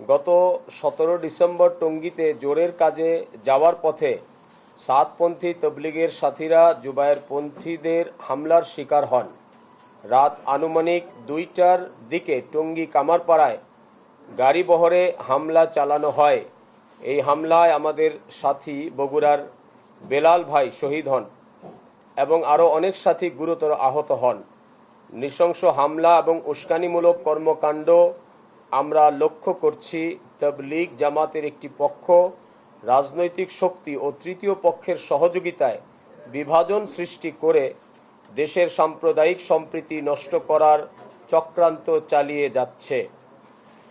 গত 17 ডিসেম্বর টঙ্গীতে জোরের কাজে যাওয়ার পথে সাতপন্থী তবলিগের সাথীরা জুবায়েরপন্থীদের হামলার শিকার হন। রাত আনুমানিক 2টার দিকে টঙ্গী কামারপাড়ায় গাড়িবহরে হামলা চালানো হয়। এই হামলায় আমাদের সাথী বগুড়ার বেলাল ভাই শহীদ হন এবং আরও অনেক সাথী গুরুতর আহত হন। নৃশংস হামলা এবং উস্কানিমূলক কর্মকাণ্ড আমরা লক্ষ্য করছি। তবলিগ জামাতের একটি পক্ষ রাজনৈতিক শক্তি ও তৃতীয় পক্ষের সহযোগিতায় বিভাজন সৃষ্টি করে দেশের সাম্প্রদায়িক সম্প্রীতি নষ্ট করার চক্রান্ত চালিয়ে যাচ্ছে।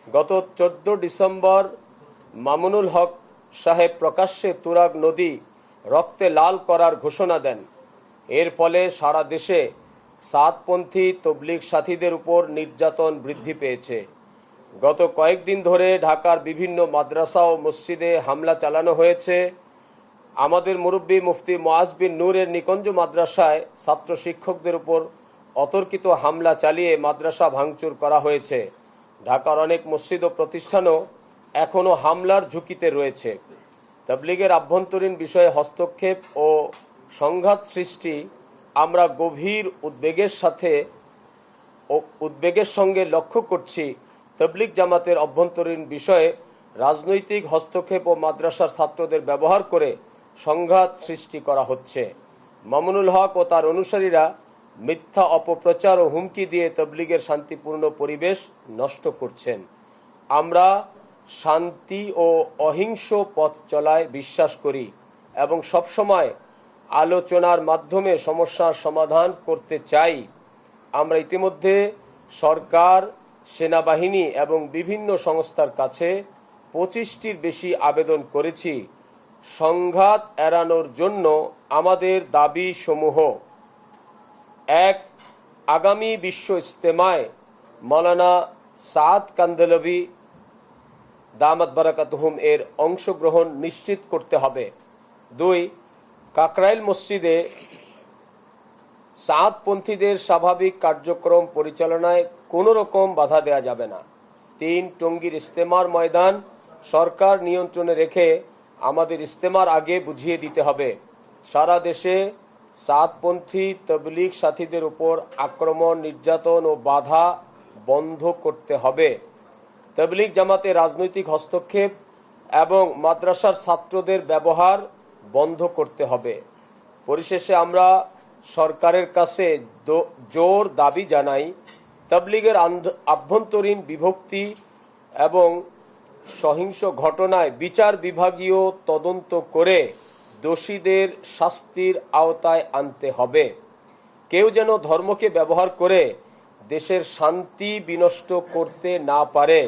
গত 14 ডিসেম্বর মামুনুল হক সাহেব প্রকাশ্যে তুরাগ নদী রক্তে লাল করার ঘোষণা দেন। এর ফলে সারা দেশে সাতপন্থী তবলিগ সাথীদের উপর নির্যাতন বৃদ্ধি পেয়েছে। গত কয়েকদিন ধরে ঢাকার বিভিন্ন মাদ্রাসা ও মসজিদে হামলা চালানো হয়েছে। আমাদের মুরব্বী মুফতি মুআজ বিন নূরের নিকুঞ্জ মাদ্রাসায় ছাত্র শিক্ষকদের উপর অতর্কিত হামলা চালিয়ে মাদ্রাসা ভাঙচুর করা হয়েছে। ঢাকার অনেক মসজিদ ও প্রতিষ্ঠানও এখনও হামলার ঝুঁকিতে রয়েছে। তবলিগের আভ্যন্তরীণ বিষয়ে হস্তক্ষেপ ও সংঘাত সৃষ্টি আমরা গভীর উদ্বেগের সঙ্গে লক্ষ্য করছি। তবলিগ জামাতের অভ্যন্তরীণ বিষয়ে রাজনৈতিক হস্তক্ষেপ ও মাদ্রাসার ছাত্রদের ব্যবহার করে সংঘাত সৃষ্টি করা হচ্ছে। মামুনুল হক ও তার অনুসারীরা মিথ্যা অপপ্রচার ও হুমকি দিয়ে তবলিগের শান্তিপূর্ণ পরিবেশ নষ্ট করছেন। আমরা শান্তি ও অহিংস পথ চলায় বিশ্বাস করি এবং সবসময় আলোচনার মাধ্যমে সমস্যার সমাধান করতে চাই। আমরা ইতিমধ্যে সরকার, সেনাবাহিনী এবং বিভিন্ন সংস্থার কাছে 25টির বেশি আবেদন করেছি। সংঘাত এড়ানোর জন্য আমাদের দাবি সমূহ: 1. আগামী বিশ্ব ইজতেমায় মৌলানা সাদ কান্দেলভি দামাত বারাকাতুহুম এর অংশগ্রহণ নিশ্চিত করতে হবে। 2. কাকরাইল মসজিদে সাতপন্থীদের স্বাভাবিক কার্যক্রম পরিচালনায় কোনো রকম বাধা দেওয়া যাবে না। 3. টঙ্গীর ইজতেমার ময়দান সরকার নিয়ন্ত্রণে রেখে আমাদের ইজতেমার আগে বুঝিয়ে দিতে হবে। সারা দেশে সাতপন্থী তবলিগ সাথীদের উপর আক্রমণ, নির্যাতন ও বাধা বন্ধ করতে হবে। তবলিগ জামাতে রাজনৈতিক হস্তক্ষেপ এবং মাদ্রাসার ছাত্রদের ব্যবহার বন্ধ করতে হবে। পরিশেষে আমরা সরকারের কাছে জোর দাবি জানাই, তবলিগের আভ্যন্তরীণ বিভক্তি এবং সহিংস ঘটনায় বিচার বিভাগীয় তদন্ত করে দোষীদের শাস্তির আওতায় আনতে হবে। কেউ যেন ধর্মকে ব্যবহার করে দেশের শান্তি বিনষ্ট করতে না পারে।